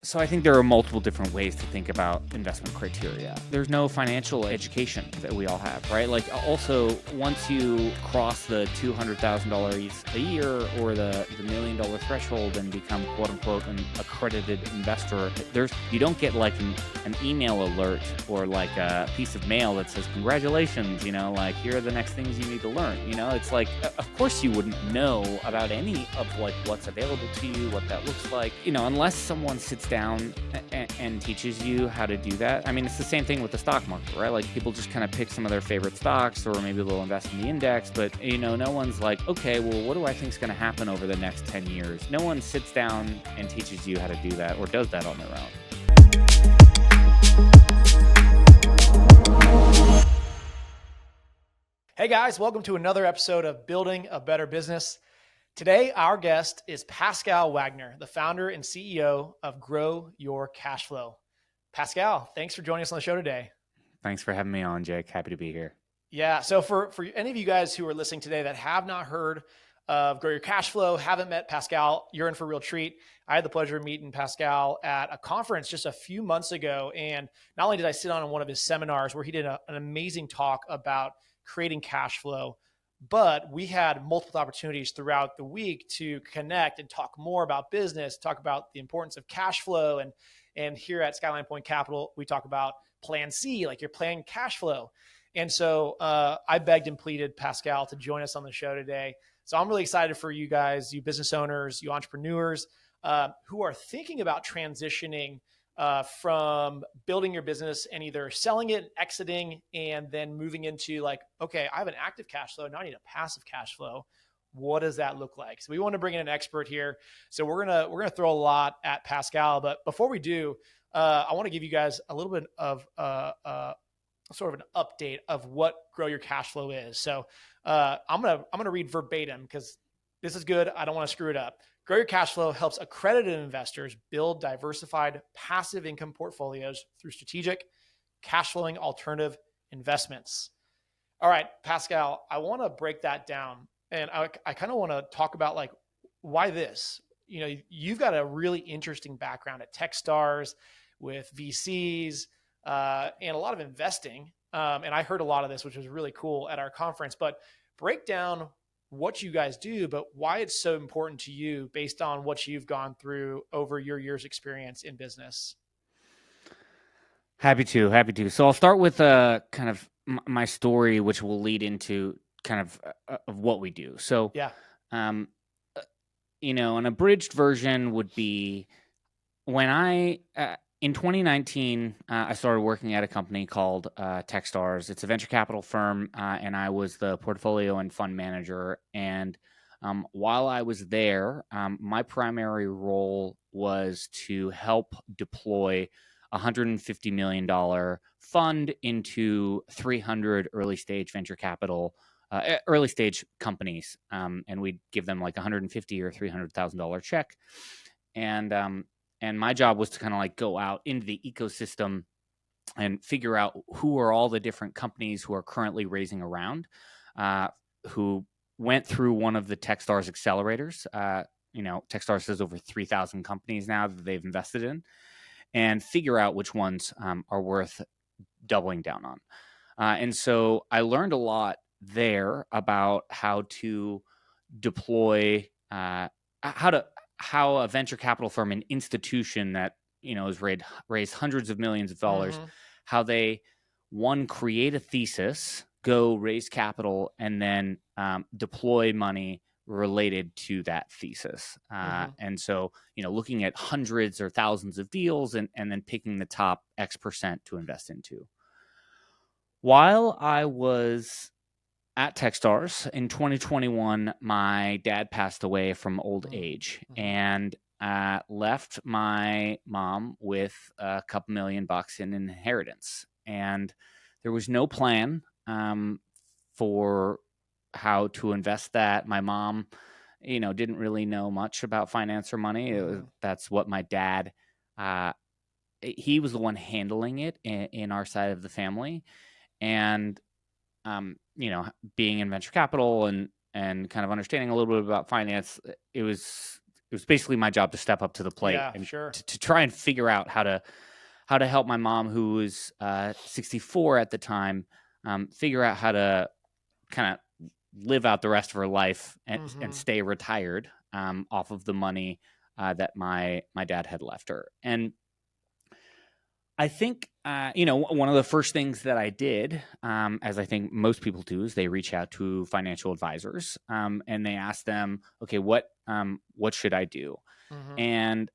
So I think there are multiple different ways to think about investment criteria. There's no financial education that we all have, right? Like also, once you cross the $200,000 a year or the $1 million threshold and become quote unquote an accredited investor, you don't get like an email alert or like a piece of mail that says, congratulations, like here are the next things you need to learn. It's like, of course you wouldn't know about any of like what's available to you, what that looks like, unless someone sits down and teaches you how to do that. I mean, it's the same thing with the stock market, right? Like people just kind of pick some of their favorite stocks, or maybe they'll invest in the index, but no one's like, okay, well, what do I think is going to happen over the next 10 years? No one sits down and teaches you how to do that or does that on their own. Hey guys, welcome to another episode of Building a Better Business. Today, our guest is Pascal Wagner, the founder and CEO of Grow Your Cashflow. Pascal, thanks for joining us on the show today. Thanks for having me on, Jake. Happy to be here. Yeah, so for any of you guys who are listening today that have not heard of Grow Your Cashflow, haven't met Pascal, you're in for a real treat. I had the pleasure of meeting Pascal at a conference just a few months ago. And not only did I sit on one of his seminars where he did an amazing talk about creating cash flow, but we had multiple opportunities throughout the week to connect and talk more about business, talk about the importance of cash flow. And here at Skyline Point Capital, we talk about plan C, like you're planning cash flow. And so I begged and pleaded Pascal to join us on the show today. So I'm really excited for you guys, you business owners, you entrepreneurs who are thinking about transitioning from building your business and either selling it, exiting, and then moving into like, okay, I have an active cash flow. Now I need a passive cash flow. What does that look like? So we want to bring in an expert here. So we're gonna throw a lot at Pascal. But before we do, I want to give you guys a little bit of sort of an update of what Grow Your Cash Flow is. So I'm gonna read verbatim because this is good. I don't want to screw it up. Grow Your Cash Flow helps accredited investors build diversified passive income portfolios through strategic cash flowing alternative investments. All right, Pascal, I want to break that down. And I kind of want to talk about like, why this? You've got a really interesting background at Techstars with VCs and a lot of investing. And I heard a lot of this, which was really cool at our conference, but break down what you guys do, but why it's so important to you based on what you've gone through over your years' experience in business. Happy to. So I'll start with kind of my story, which will lead into kind of what we do. So, yeah, an abridged version would be when in 2019, I started working at a company called Techstars. It's a venture capital firm, and I was the portfolio and fund manager. And while I was there, my primary role was to help deploy a $150 million fund into 300 early stage venture capital, early stage companies, and we'd give them like $150,000 or $300,000 check. And my job was to kind of like go out into the ecosystem and figure out who are all the different companies who are currently raising a round, who went through one of the Techstars accelerators. Techstars has over 3,000 companies now that they've invested in, and figure out which ones are worth doubling down on. And so I learned a lot there about how to deploy, how a venture capital firm, an institution that has raised hundreds of millions of dollars, how they create a thesis, go raise capital, and then deploy money related to that thesis. And so looking at hundreds or thousands of deals and then picking the top X% to invest into. While I was at Techstars in 2021, my dad passed away from old age, and left my mom with a couple $1 million in inheritance. And there was no plan for how to invest that. My mom, didn't really know much about finance or money. That's what my dad, he was the one handling it in our side of the family. And being in venture capital and kind of understanding a little bit about finance, it was was basically my job to step up to the plate and to try and figure out how to help my mom, who was 64 at the time, figure out how to kind of live out the rest of her life and stay retired off of the money that my dad had left her. And I think, one of the first things that I did, as I think most people do, is they reach out to financial advisors and they ask them, okay, what should I do? And,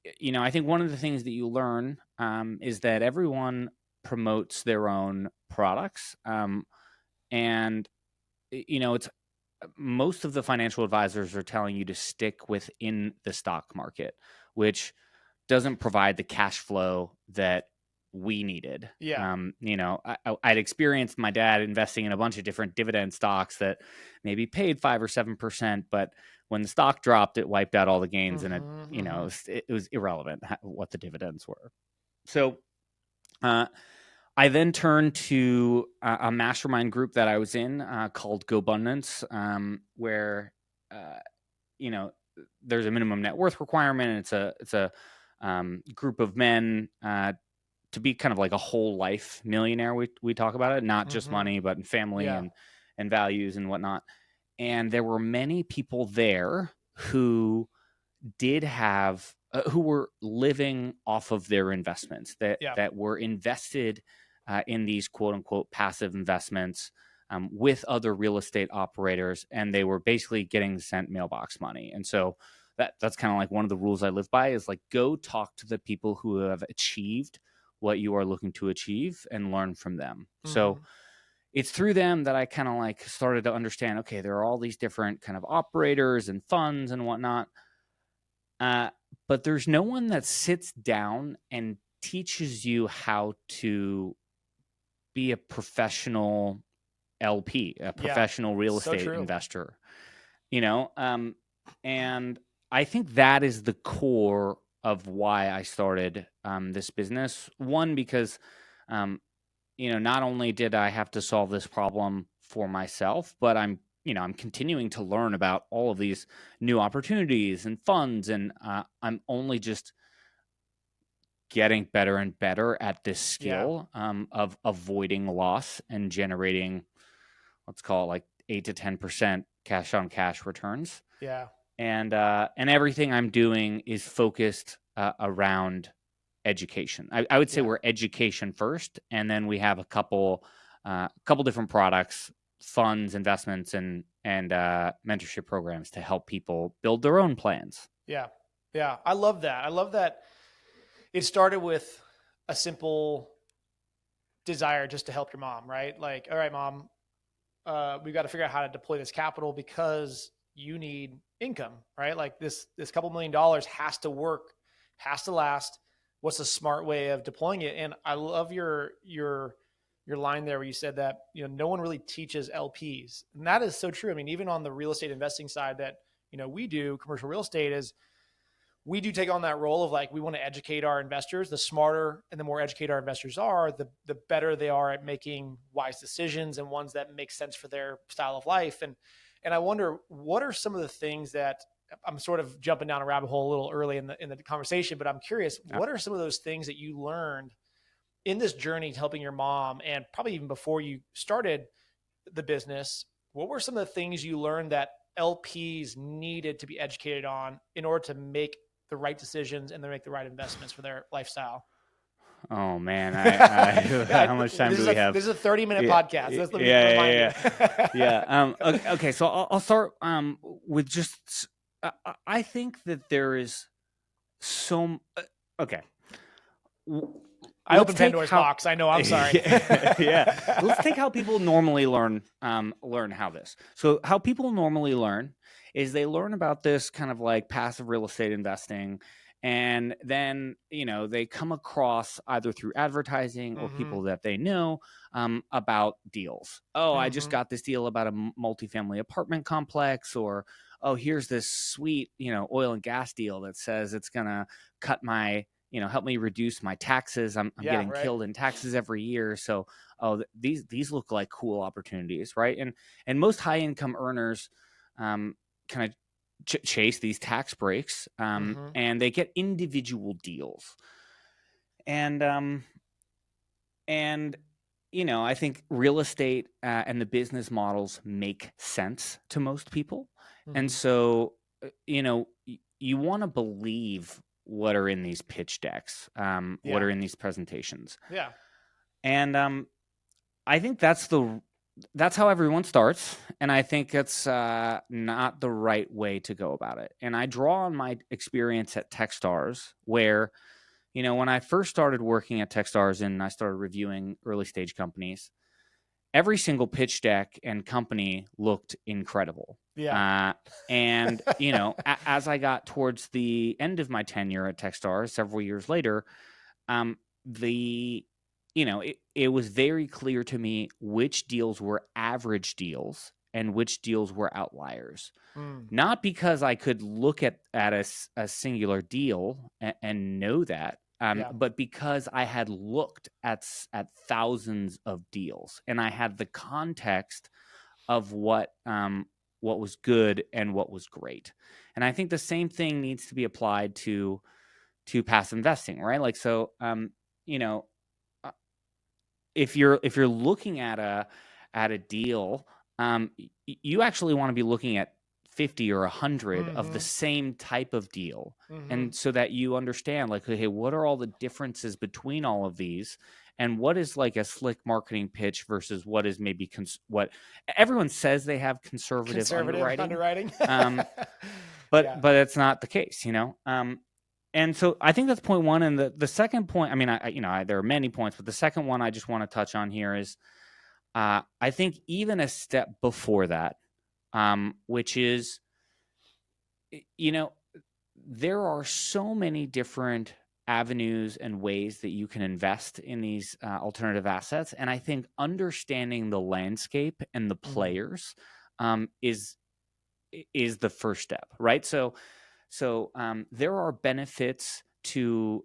I think one of the things that you learn is that everyone promotes their own products. And, it's most of the financial advisors are telling you to stick within the stock market, which doesn't provide the cash flow that we needed. Yeah. I'd experienced my dad investing in a bunch of different dividend stocks that maybe paid 5 or 7%, but when the stock dropped, it wiped out all the gains, and it was irrelevant what the dividends were. So, I then turned to a mastermind group that I was in called GoBundance, where there's a minimum net worth requirement, and it's a group of men to be kind of like a whole life millionaire. We talk about it, not just money, but in family and values and whatnot. And there were many people there who did have who were living off of their investments that were invested in these quote unquote passive investments with other real estate operators, and they were basically getting sent mailbox money. And so that's kind of like one of the rules I live by, is like, go talk to the people who have achieved what you are looking to achieve and learn from them. So it's through them that I kind of like started to understand, okay, there are all these different kind of operators and funds and whatnot. But there's no one that sits down and teaches you how to be a professional LP, a professional real estate investor, and I think that is the core of why I started this business. One, because, not only did I have to solve this problem for myself, but I'm continuing to learn about all of these new opportunities and funds. And I'm only just getting better and better at this skill of avoiding loss and generating, let's call it like 8 to 10% cash on cash returns. Yeah. And everything I'm doing is focused around education. I would say we're education first, and then we have a couple different products, funds, investments, and mentorship programs to help people build their own plans. Yeah. I love that. I love that it started with a simple desire just to help your mom, right? Like, all right, mom, we've got to figure out how to deploy this capital because you need income, right? Like this couple $1 million has to work, has to last. What's a smart way of deploying it? And I love your line there where you said that, no one really teaches LPs. And that is so true. I mean, even on the real estate investing side that, we do, commercial real estate, is we do take on that role of like, we want to educate our investors. The smarter and the more educated our investors are, the better they are at making wise decisions and ones that make sense for their style of life. And I wonder, what are some of the things that, I'm sort of jumping down a rabbit hole a little early in the conversation, but I'm curious, what are some of those things that you learned in this journey to helping your mom, and probably even before you started the business? What were some of the things you learned that LPs needed to be educated on in order to make the right decisions and to make the right investments for their lifestyle? Oh man, how much time do we have? This is a 30-minute podcast. Let's Okay, so I'll start with just. I think that there is so. Okay. I opened Pandora's box. I know. I'm sorry. Yeah. Let's take how people normally learn how this. So how people normally learn is they learn about this kind of like passive real estate investing. And then, they come across either through advertising or people that they know about deals. Oh, I just got this deal about a multifamily apartment complex, or, oh, here's this sweet, oil and gas deal that says it's going to cut my, help me reduce my taxes. I'm getting killed in taxes every year. So, these look like cool opportunities, right? And most high income earners kind of chase these tax breaks, and they get individual deals. And I think real estate and the business models make sense to most people. And so, you want to believe what are in these pitch decks, what are in these presentations. Yeah. And I think that's how everyone starts. And I think it's not the right way to go about it. And I draw on my experience at Techstars, where, when I first started working at Techstars and I started reviewing early stage companies, every single pitch deck and company looked incredible. Yeah. And, as I got towards the end of my tenure at Techstars several years later, it was very clear to me which deals were average deals and which deals were outliers. Not because I could look at a singular deal and know that, but because I had looked at thousands of deals and I had the context of what was good and what was great. And I think the same thing needs to be applied to passive investing, right? Like, so, if you're looking at a deal, you actually want to be looking at 50 or 100 of the same type of deal. And so that you understand, like, hey, what are all the differences between all of these? And what is like a slick marketing pitch versus what is maybe what everyone says they have conservative underwriting. But it's not the case, And so I think that's point one. And the second point, I mean, there are many points, but the second one I just want to touch on here is, I think even a step before that, which is, there are so many different avenues and ways that you can invest in these alternative assets. And I think understanding the landscape and the players is the first step, right? So there are benefits to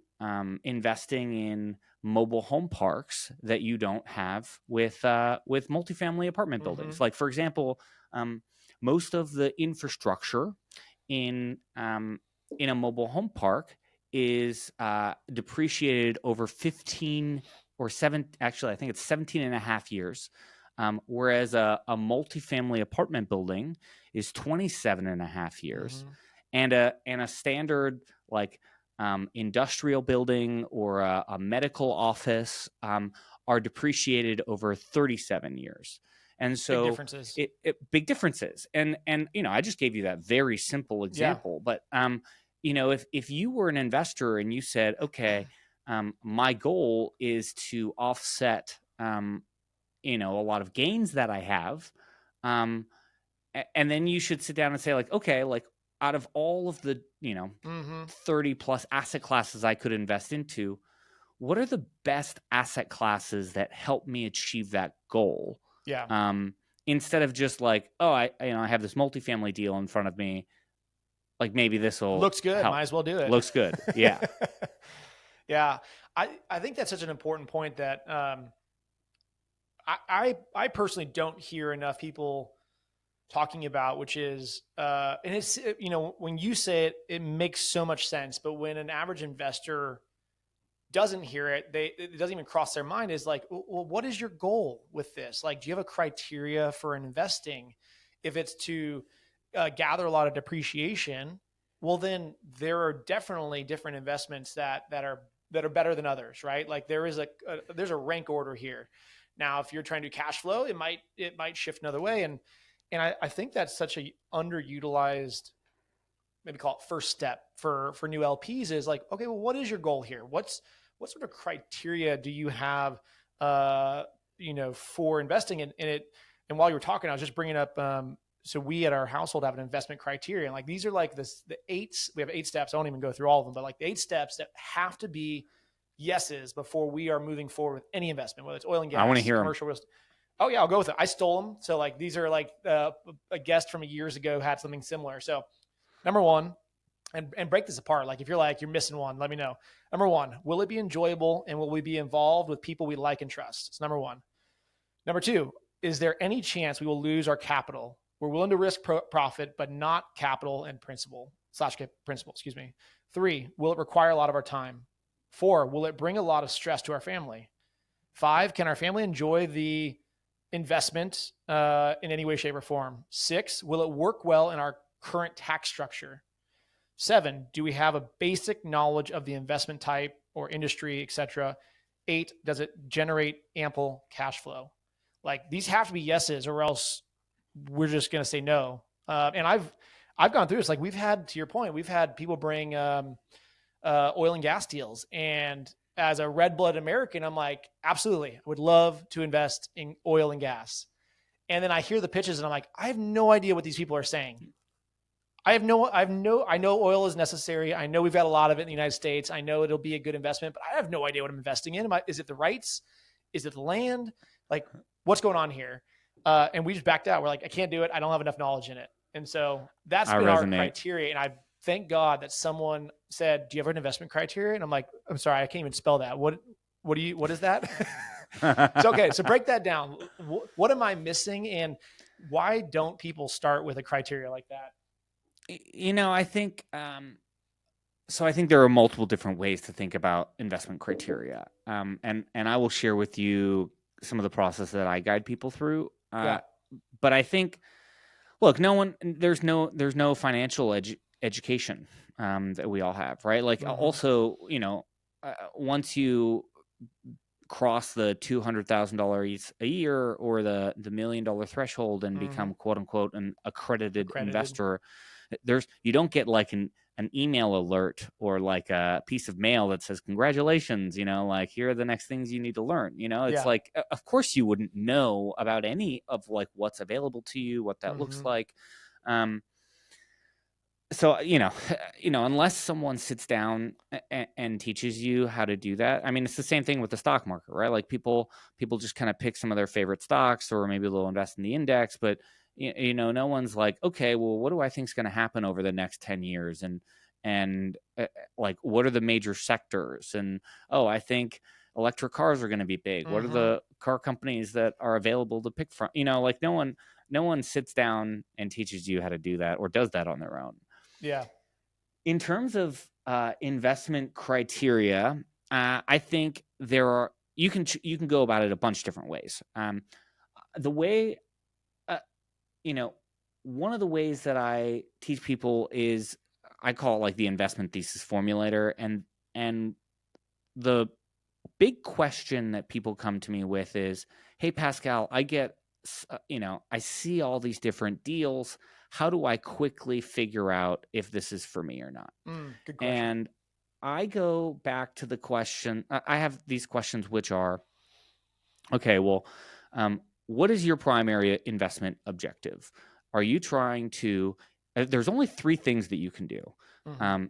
investing in mobile home parks that you don't have with multifamily apartment buildings. Like, for example, most of the infrastructure in a mobile home park is depreciated over 15 or 7. Actually, I think it's 17 and a half years. Whereas a multifamily apartment building is 27 and a half years. And a standard like industrial building or a medical office are depreciated over 37 years. And so big differences. And I just gave you that very simple example. But if you were an investor and you said, okay, my goal is to offset a lot of gains that I have, and then you should sit down and say, like, okay, like, out of all of the 30 plus asset classes I could invest into, what are the best asset classes that help me achieve that goal? Instead of just like, oh, I have this multifamily deal in front of me, like, maybe this will looks good, help. Might as well do it. Looks good. Yeah. Yeah. I think that's such an important point that I personally don't hear enough people talking about, which is, and it's, when you say it, it makes so much sense. But when an average investor doesn't hear it, it doesn't even cross their mind, is like, well, what is your goal with this? Like, do you have a criteria for investing? If it's to gather a lot of depreciation, well, then there are definitely different investments that are better than others, right? Like, there's a rank order here. Now, if you're trying to do cash flow, it might shift another way. And I think that's such a underutilized, maybe call it first step for new LPs, is like, okay, well, what is your goal here? What sort of criteria do you have, for investing in it? And while you were talking, I was just bringing up, so we at our household have an investment criteria. And like, these are like the 8, we have 8 steps. I won't even go through all of them, but like the 8 steps that have to be yeses before we are moving forward with any investment, whether it's oil and gas, I want to hear commercial real estate. Oh yeah, I'll go with it. I stole them. So like, these are like a guest from years ago had something similar. So number 1, and break this apart. Like, if you're like, you're missing one, let me know. Number 1, will it be enjoyable and will we be involved with people we like and trust? It's number 1. Number 2, is there any chance we will lose our capital we're willing to risk profit, but not capital and principal / principal, excuse me. 3, will it require a lot of our time? 4, will it bring a lot of stress to our family? 5, can our family enjoy the investment in any way, shape, or form? 6, will it work well in our current tax structure? 7, do we have a basic knowledge of the investment type or industry, etc.? 8, does it generate ample cash flow? Like, these have to be yeses, or else we're just going to say no. And I've gone through this. Like, we've had, to your point, we've had people bring oil and gas deals, and as a red-blooded American, I'm like, absolutely, I would love to invest in oil and gas. And then I hear the pitches and I'm like, I have no idea what these people are saying. I know oil is necessary. I know we've got a lot of it in the United States. I know it'll be a good investment, but I have no idea what I'm investing in. Is it the rights? Is it the land? Like, what's going on here? And we just backed out. We're like, I can't do it. I don't have enough knowledge in it. And so that's been our criteria. And I thank God that someone said, do you have an investment criteria? And I'm like, I'm sorry, I can't even spell that. What is that? So, okay. So break that down. What am I missing? And why don't people start with a criteria like that? I think, so I think there are multiple different ways to think about investment criteria. And I will share with you some of the process that I guide people through. But I think, look, there's no financial education that we all have, right? Like, also, once you cross the $200,000 a year or the $1 million threshold and become quote unquote an accredited investor, you don't get like an email alert or like a piece of mail that says congratulations, like, here are the next things you need to learn. It's like, of course you wouldn't know about any of like what's available to you, what that looks like. So, unless someone sits down and teaches you how to do that, I mean, it's the same thing with the stock market, right? Like, people just kind of pick some of their favorite stocks, or maybe they'll invest in the index, but no one's like, okay, well, what do I think is going to happen over the next 10 years? And like, what are the major sectors? And, I think electric cars are going to be big. What are the car companies that are available to pick from? Like, no one sits down and teaches you how to do that or does that on their own. Yeah. In terms of investment criteria, I think you can go about it a bunch of different ways. The way, one of the ways that I teach people is, I call it like the investment thesis formulator. And the big question that people come to me with is, hey, Pascal, I get, I see all these different deals. How do I quickly figure out if this is for me or not? Good question. And I go back to the question. I have these questions, which are, okay, well, what is your primary investment objective? Are you trying to, there's only 3 things that you can do.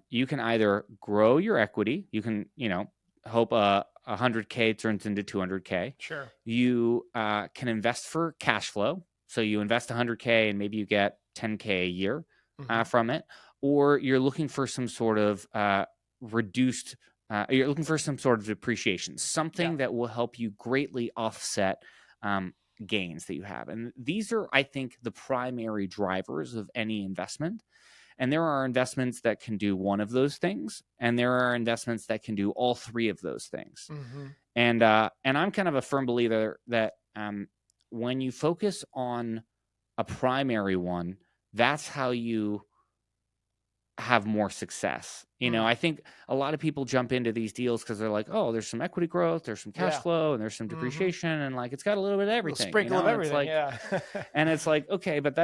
You can either grow your equity. You can, hope 100K turns into 200K. Sure. You can invest for cash flow. So you invest 100K and maybe you get 10K a year from it. Or you're looking for some sort of you're looking for some sort of depreciation, something that will help you greatly offset gains that you have. And these are, I think, the primary drivers of any investment. And there are investments that can do one of those things, and there are investments that can do all 3 of those things. And I'm kind of a firm believer that when you focus on a primary one, that's how you have more success. I think a lot of people jump into these deals because they're like, oh, there's some equity growth, there's some cash flow, and there's some depreciation, and like, it's got a little bit of everything. Sprinkle of everything, it's like, and it's like, okay, but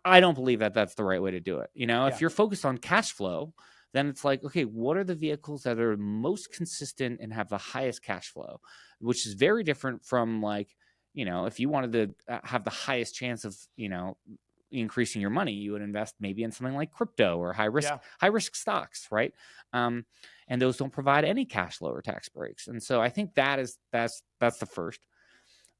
I don't believe that that's the right way to do it. If you're focused on cash flow, then it's like, okay, what are the vehicles that are most consistent and have the highest cash flow, which is very different from like, if you wanted to have the highest chance of, increasing your money, you would invest maybe in something like crypto or high risk stocks, right? And those don't provide any cash flow or tax breaks. And so I think that's the first.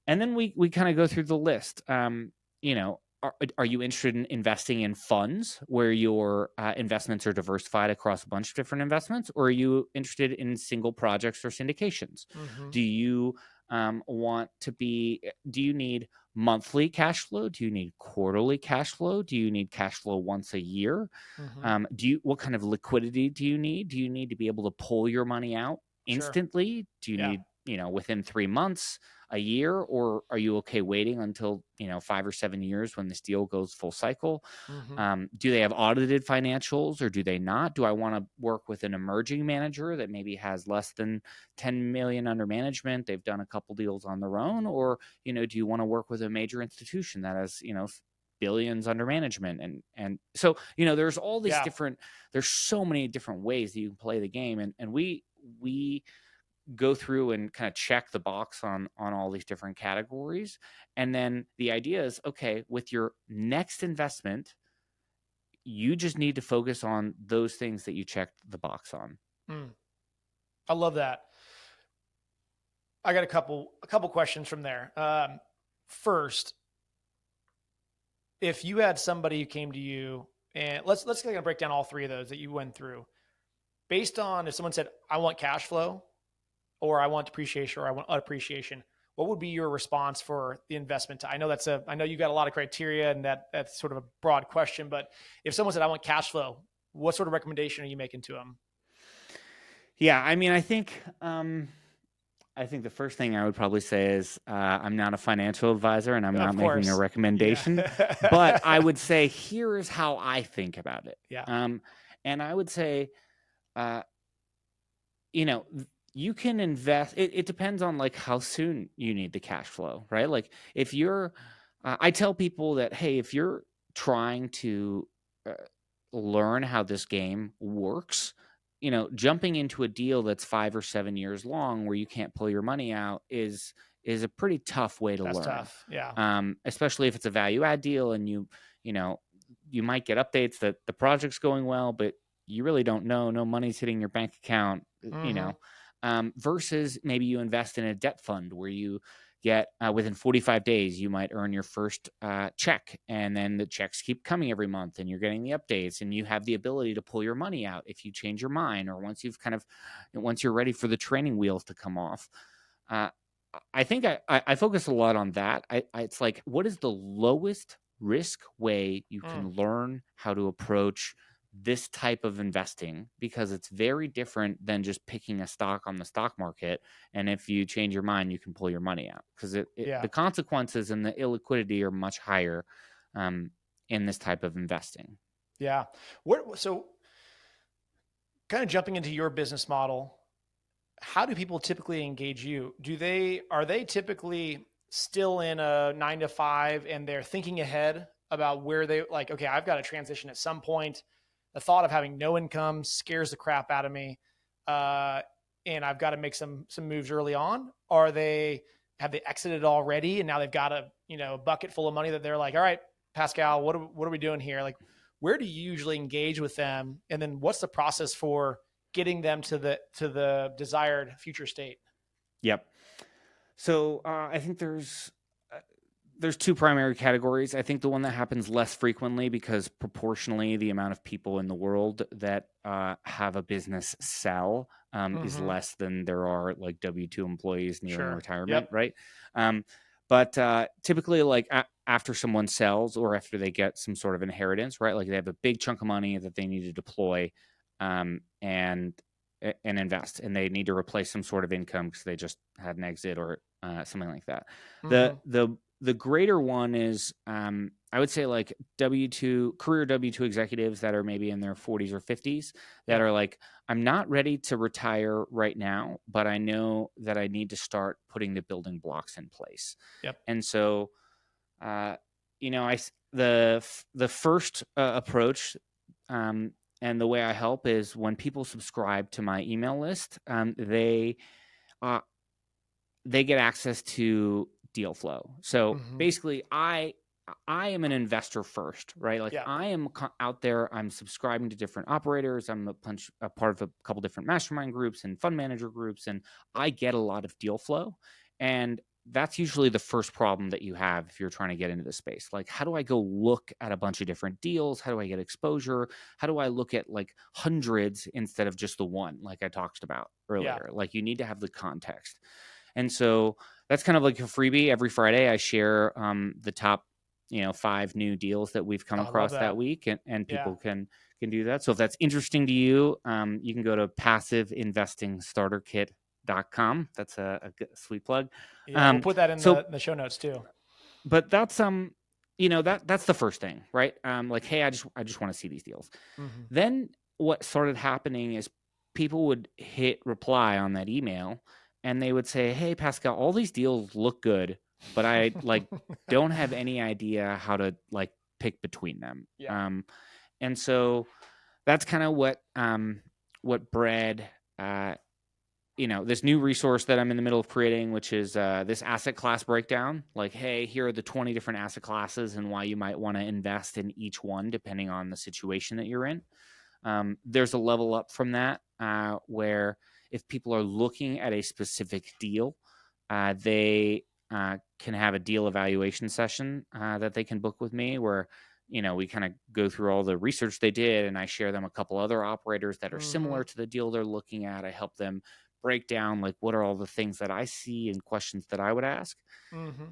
And then we kind of go through the list. Are you interested in investing in funds where your investments are diversified across a bunch of different investments, or are you interested in single projects or syndications? Do you do you need monthly cash flow? Do you need quarterly cash flow? Do you need cash flow once a year? What kind of liquidity do you need? Do you need to be able to pull your money out Sure. instantly? Do you Yeah. need, within 3 months, a year, or are you okay waiting until, 5 or 7 years when this deal goes full cycle? Do they have audited financials or do they not? Do I want to work with an emerging manager that maybe has less than 10 million under management? They've done a couple deals on their own, or, do you want to work with a major institution that has, billions under management? And so, there's all these there's so many different ways that you can play the game. And we go through and kind of check the box on all these different categories. And then the idea is, okay, with your next investment, you just need to focus on those things that you checked the box on. I love that. I got a couple questions from there. First, if you had somebody who came to you, and let's kind of break down all three of those that you went through, based on if someone said, I want cash flow, or I want depreciation, or I want appreciation, what would be your response for the investment? I know you've got a lot of criteria, and that's sort of a broad question, but if someone said, I want cash flow, what sort of recommendation are you making to them? Yeah. I mean, I think the first thing I would probably say is, I'm not a financial advisor and I'm not making a recommendation, but I would say, here is how I think about it. Yeah. And I would say, you can invest. It depends on like how soon you need the cash flow, right? Like if you're, I tell people that, hey, if you're trying to learn how this game works, jumping into a deal that's 5 or 7 years long where you can't pull your money out is a pretty tough way to learn. That's tough. Yeah. Especially if it's a value add deal and you might get updates that the project's going well, but you really don't know. No money's hitting your bank account, versus maybe you invest in a debt fund where you get within 45 days, you might earn your first check, and then the checks keep coming every month and you're getting the updates and you have the ability to pull your money out if you change your mind, or once you're ready for the training wheels to come off. I think I focus a lot on that. It's like, what is the lowest risk way you can learn how to approach this type of investing, because it's very different than just picking a stock on the stock market. And if you change your mind, you can pull your money out, because the consequences and the illiquidity are much higher in this type of investing. Yeah. So kind of jumping into your business model, how do people typically engage you? Are they typically still in a 9 to 5 and they're thinking ahead about where they like, okay, I've got to transition at some point. The thought of having no income scares the crap out of me. And I've got to make some moves early on. Have they exited already? And now they've got a bucket full of money that they're like, all right, Pascal, what are we doing here? Like, where do you usually engage with them? And then what's the process for getting them to the desired future state? Yep. So I think there's two primary categories. I think the one that happens less frequently, because proportionally the amount of people in the world that have a business sell is less than there are like W-2 employees nearing retirement, right? But typically, like after someone sells or after they get some sort of inheritance, right? Like they have a big chunk of money that they need to deploy and invest, and they need to replace some sort of income because they just had an exit or something like that. The greater one is, I would say, like career W-2 executives that are maybe in their 40s or 50s that are like, I'm not ready to retire right now, but I know that I need to start putting the building blocks in place. Yep. And so, the first approach, and the way I help is when people subscribe to my email list, they get access to deal flow. So basically, I am an investor first, right? Like I am out there, I'm subscribing to different operators. I'm a part of a couple different mastermind groups and fund manager groups, and I get a lot of deal flow. And that's usually the first problem that you have if you're trying to get into the space. Like, how do I go look at a bunch of different deals? How do I get exposure? How do I look at like hundreds instead of just the one, like I talked about earlier? Like, you need to have the context. And so that's kind of like a freebie. Every Friday I share the top 5 new deals that we've come I love across that that. week, and Yeah. people can do that. So if that's interesting to you, you can go to passiveinvestingstarterkit.com. That's a good, sweet plug. Yeah. We'll put that in So the show notes too. but that's that's the first thing, right? Like, hey, I just want to see these deals. Mm-hmm. Then what started happening is people would hit reply on that email and they would say, hey, Pascal, all these deals look good, but I don't have any idea how to pick between them. Yeah. And so that's kind of what bred this new resource that I'm in the middle of creating, which is this asset class breakdown. Like, hey, here are the 20 different asset classes and why you might want to invest in each one depending on the situation that you're in. There's a level up from that where if people are looking at a specific deal, they can have a deal evaluation session that they can book with me where we kind of go through all the research they did, and I share them a couple other operators that are similar to the deal they're looking at. I help them break down what are all the things that I see and questions that I would ask.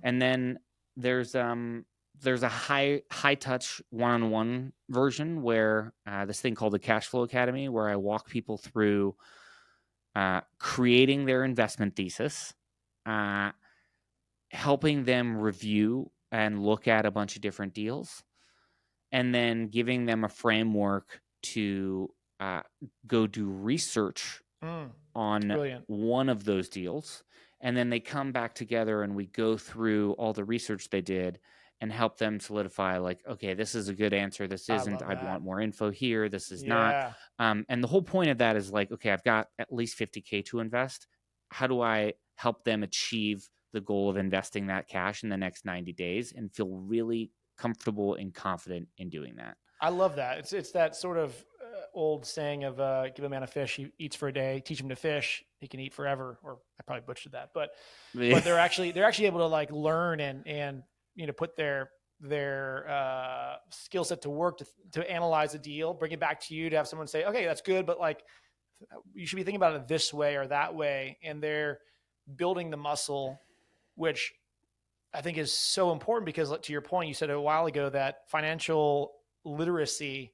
And then there's a high touch one-on-one version where this thing called the Cashflow Academy, where I walk people through creating their investment thesis, helping them review and look at a bunch of different deals, and then giving them a framework to go do research on Brilliant. one of those deals. And then they come back together and we go through all the research they did and help them solidify okay, this is a good answer. This isn't. I'd want more info here. This is not. And the whole point of that is okay, I've got at least $50K to invest. How do I help them achieve the goal of investing that cash in the next 90 days and feel really comfortable and confident in doing that? I love that. It's that sort of old saying of give a man a fish, he eats for a day, teach him to fish, he can eat forever. Or I probably butchered that, but they're actually able to learn and put their skill set to work to analyze a deal, bring it back to you, to have someone say, okay, that's good, but you should be thinking about it this way or that way. And they're building the muscle, which I think is so important because, to your point, you said a while ago that financial literacy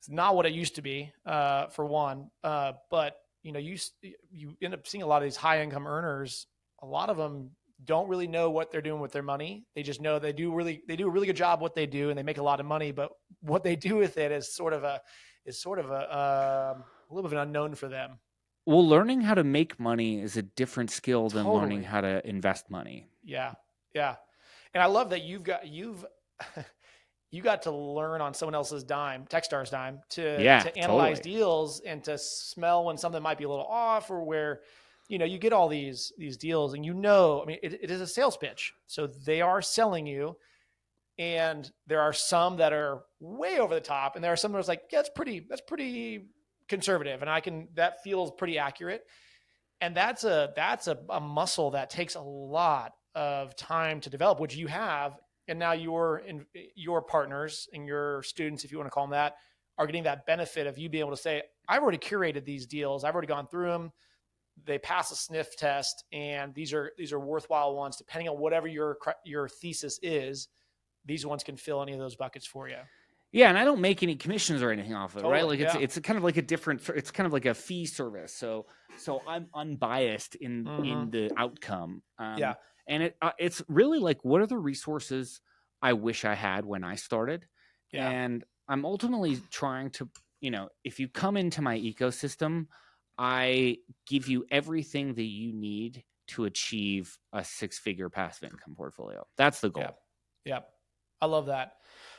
is not what it used to be, for one. But you end up seeing a lot of these high income earners. A lot of them don't really know what they're doing with their money. They just know they do a really good job what they do, and they make a lot of money. But what they do with it is sort of a little bit of an unknown for them. Well, learning how to make money is a different skill than learning how to invest money. Yeah. Yeah. And I love that you got to learn on someone else's dime, Techstars dime, to analyze deals and to smell when something might be a little off, or where, you get all these deals and it is a sales pitch. So they are selling you, and there are some that are way over the top, and there are some that's that's pretty conservative, and that feels pretty accurate. And that's a muscle that takes a lot of time to develop, which you have. And now your partners and your students, if you want to call them that, are getting that benefit of you being able to say, I've already curated these deals. I've already gone through them. They pass a sniff test, and these are worthwhile ones. Depending on whatever your thesis is, these ones can fill any of those buckets for you. Yeah, and I don't make any commissions or anything off of it, right? It's kind of like it's kind of like a fee service. So I'm unbiased in the outcome. And it's really what are the resources I wish I had when I started? Yeah. And I'm ultimately trying to, if you come into my ecosystem, I give you everything that you need to achieve a 6-figure passive income portfolio. That's the goal. Yeah. I love that.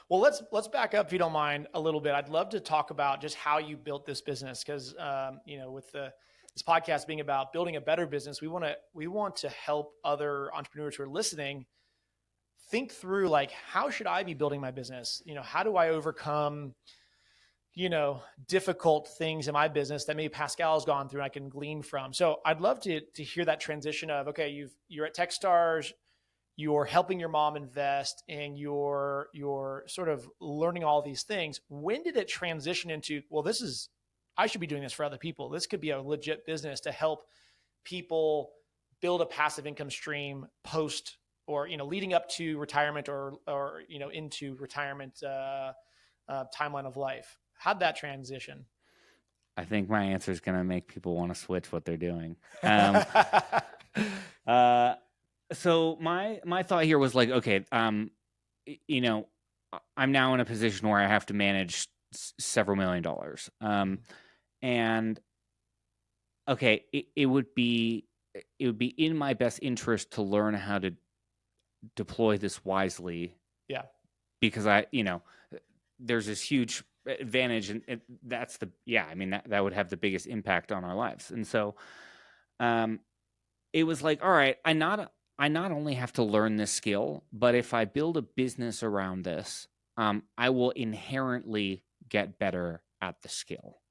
Well, let's back up, if you don't mind, a little bit. I'd love to talk about just how you built this business, because with this podcast being about building a better business, we want to help other entrepreneurs who are listening think through how should I be building my business? How do I overcome difficult things in my business that maybe Pascal has gone through and I can glean from. So I'd love to hear that transition of, okay, you're at Techstars, you're helping your mom invest, and you're sort of learning all these things. When did it transition into, well, I should be doing this for other people. This could be a legit business to help people build a passive income stream post or, leading up to retirement or into retirement timeline of life? How'd that transition? I think my answer is going to make people want to switch what they're doing. So my thought here was like, okay, I'm now in a position where I have to manage several $1 million. And okay, it would be in my best interest to learn how to deploy this wisely. Yeah. Because there's this huge advantage, and that's that would have the biggest impact on our lives. And so, it was like, all right, I not only have to learn this skill, but if I build a business around this, I will inherently get better at the skill.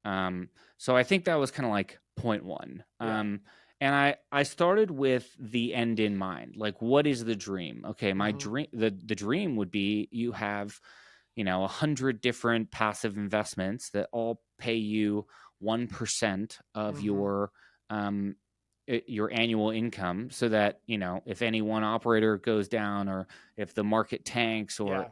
So I think that was kind of like point one. Yeah. And I started with the end in mind. Like, what is the dream? Okay, my dream, the dream would be you have, 100 different passive investments that all pay you 1% of your annual income, so that, if any one operator goes down, or if the market tanks, or,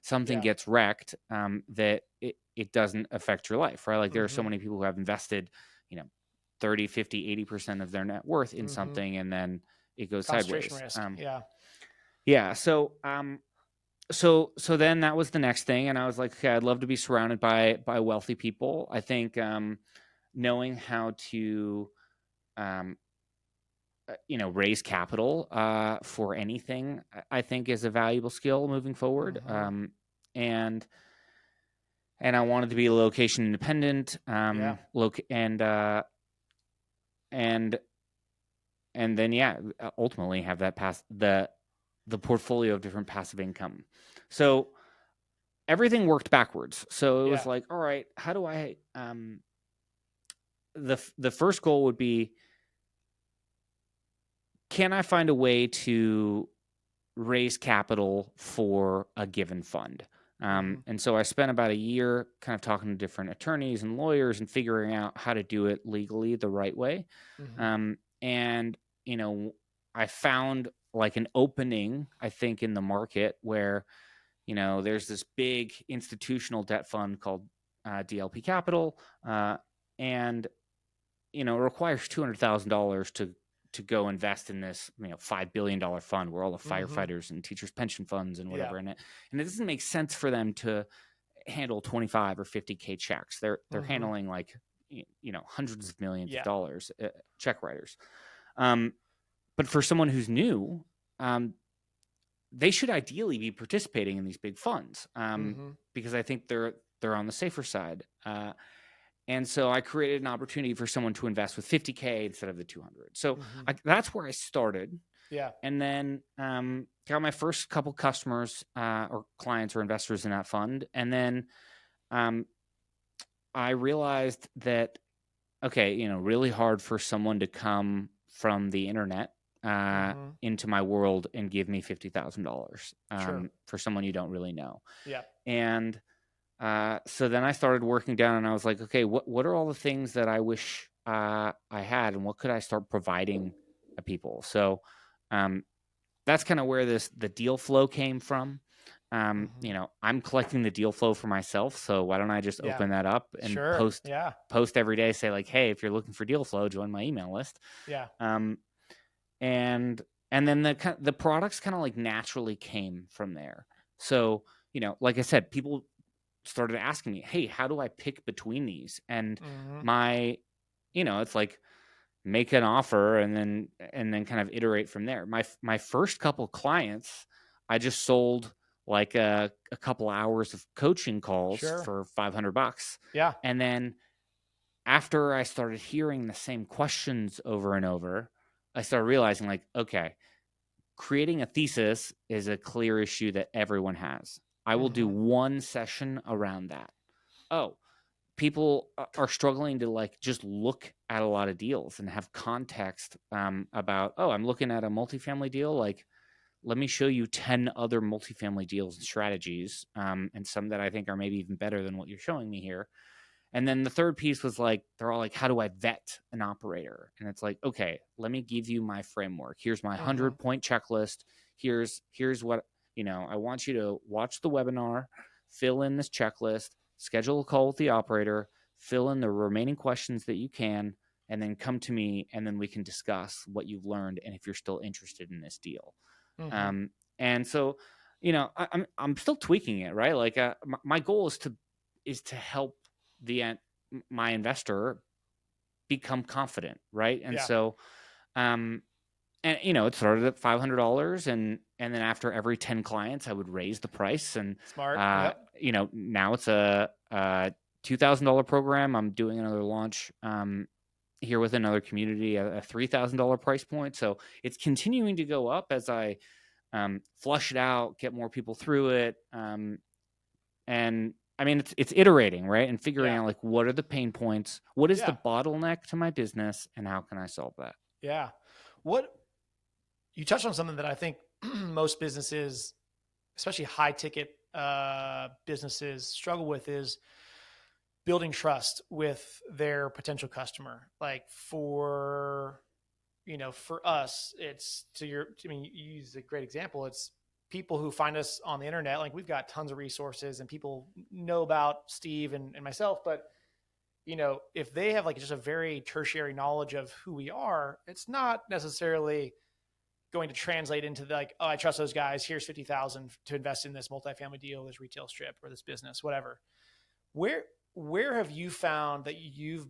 something gets wrecked, that it doesn't affect your life, right? Like there are so many people who have invested, 30, 50, 80% of their net worth in something, and then it goes sideways. Risk. Yeah. So then that was the next thing. And I was like, okay, I'd love to be surrounded by wealthy people. I think, knowing how to, raise capital, for anything, I think is a valuable skill moving forward. And I wanted to be location independent, and then ultimately have that the portfolio of different passive income. So everything worked backwards. So it was like, all right, how do I the first goal would be, can I find a way to raise capital for a given fund? And so I spent about a year kind of talking to different attorneys and lawyers and figuring out how to do it legally the right way. And, I found like an opening, I think, in the market where, there's this big institutional debt fund called DLP Capital. And, it requires $200,000 to go invest in this, $5 billion fund where all the firefighters and teachers' pension funds and whatever in it. And it doesn't make sense for them to handle 25 or 50K checks. They're handling like, hundreds of millions of dollars, check writers. But for someone who's new, they should ideally be participating in these big funds, because I think they're on the safer side. And so I created an opportunity for someone to invest with 50K instead of the 200. So that's where I started. Yeah. And then got my first couple customers or clients or investors in that fund. And then I realized that, okay, really hard for someone to come from the internet into my world and give me $50,000 for someone you don't really know. Yeah. And so then I started working down, and I was like, okay, what are all the things that I wish I had, and what could I start providing people? So that's kind of where the deal flow came from. I'm collecting the deal flow for myself, so why don't I just open that up and post every day, say like, hey, if you're looking for deal flow, join my email list. Yeah. And then the products kind of like naturally came from there. So, like I said, people started asking me, hey, how do I pick between these? And my, it's like, make an offer and then kind of iterate from there. My first couple clients, I just sold like a couple hours of coaching calls for $500. Yeah. And then after I started hearing the same questions over and over, I started realizing like, okay, creating a thesis is a clear issue that everyone has. I will do one session around that. Oh, people are struggling to like just look at a lot of deals and have context about, oh, I'm looking at a multifamily deal. Like, let me show you 10 other multifamily deals and strategies, and some that I think are maybe even better than what you're showing me here. And then the third piece was like, they're all like, how do I vet an operator? And it's like, okay, let me give you my framework. Here's my 100-point checklist. Here's what, I want you to watch the webinar, fill in this checklist, schedule a call with the operator, fill in the remaining questions that you can, and then come to me, and then we can discuss what you've learned and if you're still interested in this deal. And so, I'm still tweaking it, right? Like my goal is to help my investor become confident, right? And so, and it started at $500, and then after every 10 clients, I would raise the price. And smart. Now it's a $2,000 program. I'm doing another launch here with another community, a $3,000 price point. So it's continuing to go up as I flush it out, get more people through it, and I mean, it's iterating, right? And figuring out like, what are the pain points? What is the bottleneck to my business, and how can I solve that? Yeah. You touched on something that I think most businesses, especially high ticket businesses, struggle with, is building trust with their potential customer. Like for us, you use a great example. It's people who find us on the internet. Like we've got tons of resources and people know about Steve and myself, but if they have like just a very tertiary knowledge of who we are, it's not necessarily going to translate into like, oh, I trust those guys. Here's 50,000 to invest in this multifamily deal, this retail strip, or this business, whatever. Where have you found that you've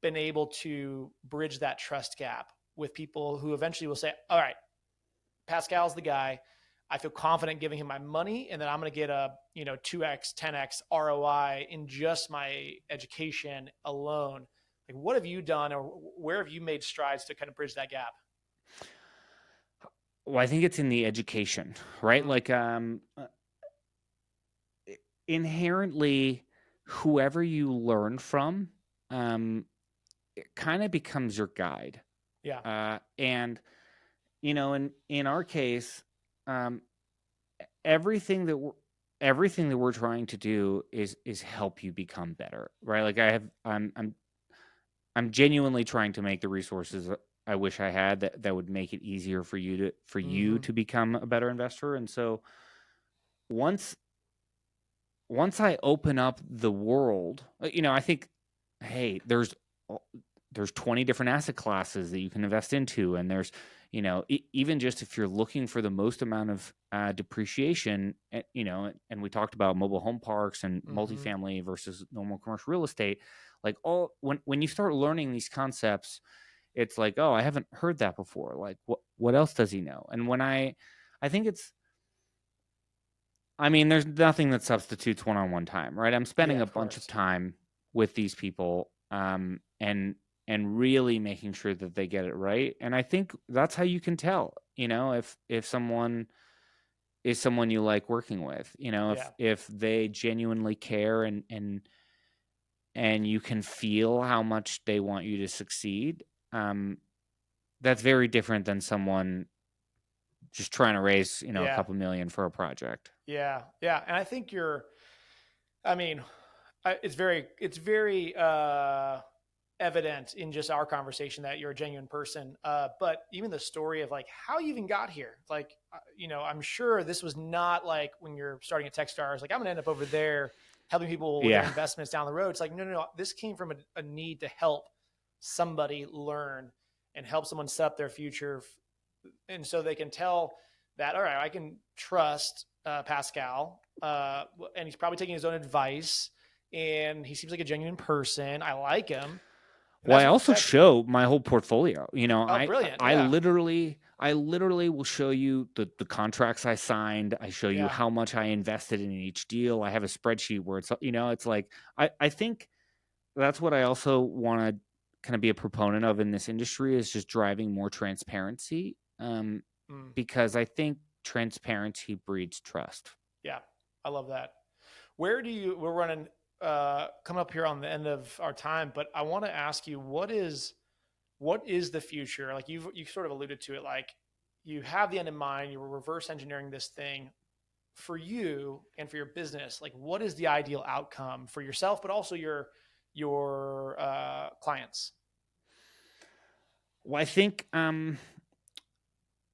been able to bridge that trust gap with people who eventually will say, all right, Pascal's the guy. I feel confident giving him my money, and then I'm going to get a 2x, 10x ROI in just my education alone. Like, what have you done, or where have you made strides to kind of bridge that gap? Well, I think it's in the education, right? Like inherently, whoever you learn from, it kind of becomes your guide. Yeah. And in our case, everything that we're trying to do is help you become better, right? Like I'm genuinely trying to make the resources I wish I had that would make it easier for you to become a better investor. And so once I open up the world, I think, hey, there's 20 different asset classes that you can invest into, and there's even just if you're looking for the most amount of depreciation, and we talked about mobile home parks and multifamily versus normal commercial real estate, like when you start learning these concepts, it's like, oh, I haven't heard that before. Like what else does he know? And when I think there's nothing that substitutes one-on-one time, right? I'm spending a bunch of time with these people, and really making sure that they get it right. And I think that's how you can tell, if someone is someone you like working with, if they genuinely care and you can feel how much they want you to succeed. That's very different than someone just trying to raise, a couple million for a project. Yeah. Yeah. And I think it's very evident in just our conversation that you're a genuine person. But even the story of like how you even got here, like, I'm sure this was not like when you're starting at Techstars, like I'm gonna end up over there helping people with their investments down the road. It's like, no. This came from a need to help somebody learn and help someone set up their future. And so they can tell that, all right, I can trust Pascal, and he's probably taking his own advice, and he seems like a genuine person. I like him. Well, I also show my whole portfolio. Brilliant. I literally will show you the contracts I signed. I show you how much I invested in each deal. I have a spreadsheet where it's like, I think that's what I also want to kind of be a proponent of in this industry, is just driving more transparency. Because I think transparency breeds trust. Yeah. I love that. We're running, coming up here on the end of our time, but I want to ask you, what is the future? Like you sort of alluded to it, like you have the end in mind, you were reverse engineering this thing for you and for your business. Like what is the ideal outcome for yourself, but also your your clients? Well, I think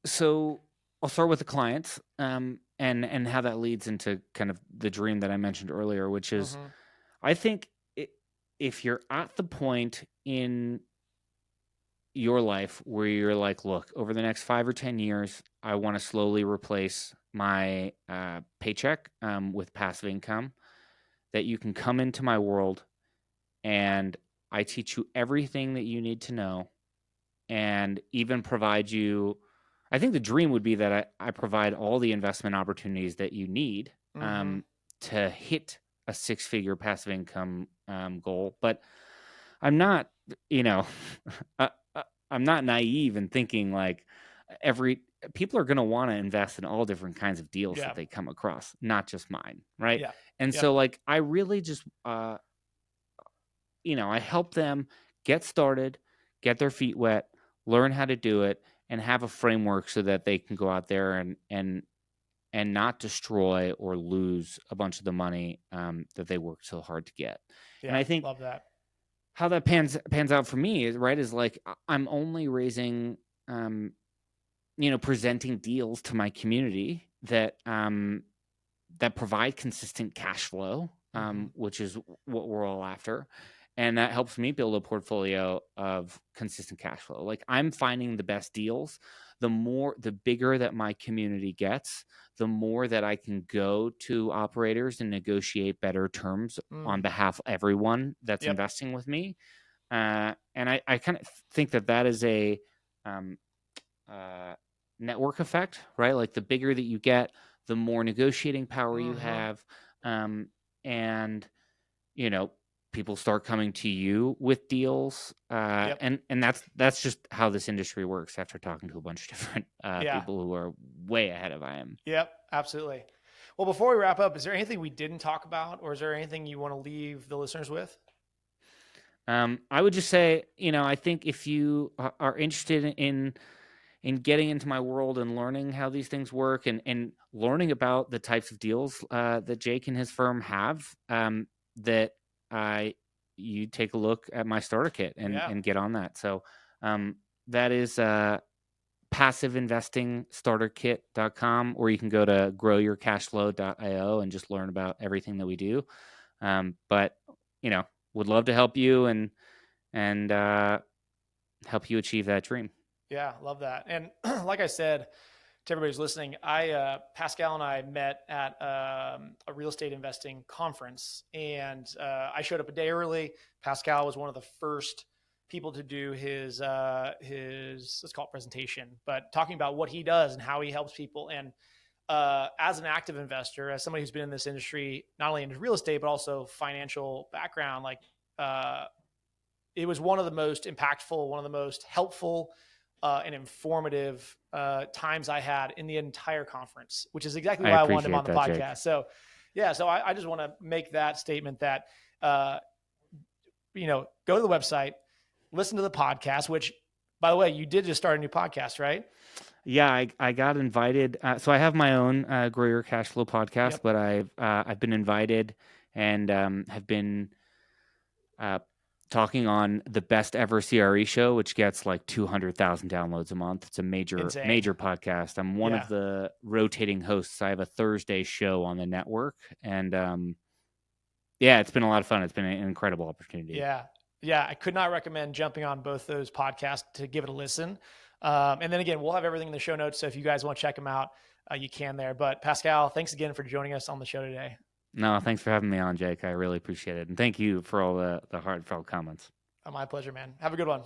so. I'll start with the clients, and how that leads into kind of the dream that I mentioned earlier, which is, I think if you're at the point in your life where you're like, look, over the next 5 or 10 years, I want to slowly replace my paycheck with passive income, that you can come into my world and I teach you everything that you need to know, and even provide you. I think the dream would be that I provide all the investment opportunities that you need to hit a 6-figure passive income goal. But I'm not, I'm not naive in thinking like people are going to want to invest in all different kinds of deals that they come across, not just mine, right? Yeah. And so like I really just, I help them get started, get their feet wet, learn how to do it, and have a framework so that they can go out there and not destroy or lose a bunch of the money that they worked so hard to get. Yeah, and I think love that. How that pans out for me is like I'm only raising, presenting deals to my community that provide consistent cash flow, which is what we're all after. And that helps me build a portfolio of consistent cash flow. Like I'm finding the best deals. The bigger that my community gets, the more that I can go to operators and negotiate better terms on behalf of everyone that's investing with me. And I kind of think that is a network effect, right? Like the bigger that you get, the more negotiating power you have. And, people start coming to you with deals. And that's just how this industry works after talking to a bunch of different people who are way ahead of I am. Yep, absolutely. Well, before we wrap up, is there anything we didn't talk about, or is there anything you want to leave the listeners with? I would just say, I think if you are interested in getting into my world and learning how these things work and learning about the types of deals that Jake and his firm have, that you take a look at my starter kit and get on that. So that is passiveinvestingstarterkit.com, or you can go to growyourcashflow.io and just learn about everything that we do. But would love to help you and help you achieve that dream. Yeah, love that. And like I said to everybody who's listening, Pascal and I met at a real estate investing conference, and I showed up a day early. Pascal was one of the first people to do his let's call it presentation, but talking about what he does and how he helps people. And as an active investor, as somebody who's been in this industry, not only in real estate, but also financial background, like it was one of the most impactful, one of the most helpful and informative times I had in the entire conference, which is exactly why I wanted him on the podcast. Jake. So I just want to make that statement that, go to the website, listen to the podcast, which, by the way, you did just start a new podcast, right? Yeah, I got invited. So I have my own Grow Your Cashflow podcast, but I've been invited and have been talking on the Best Ever CRE show, which gets like 200,000 downloads a month. It's a major podcast. I'm one of the rotating hosts. I have a Thursday show on the network, and it's been a lot of fun. It's been an incredible opportunity. Yeah, I could not recommend jumping on both those podcasts to give it a listen. And then again, we'll have everything in the show notes. So if you guys want to check them out, you can there. But Pascal, thanks again for joining us on the show today. No, thanks for having me on, Jake. I really appreciate it. And thank you for all the heartfelt comments. My pleasure, man. Have a good one.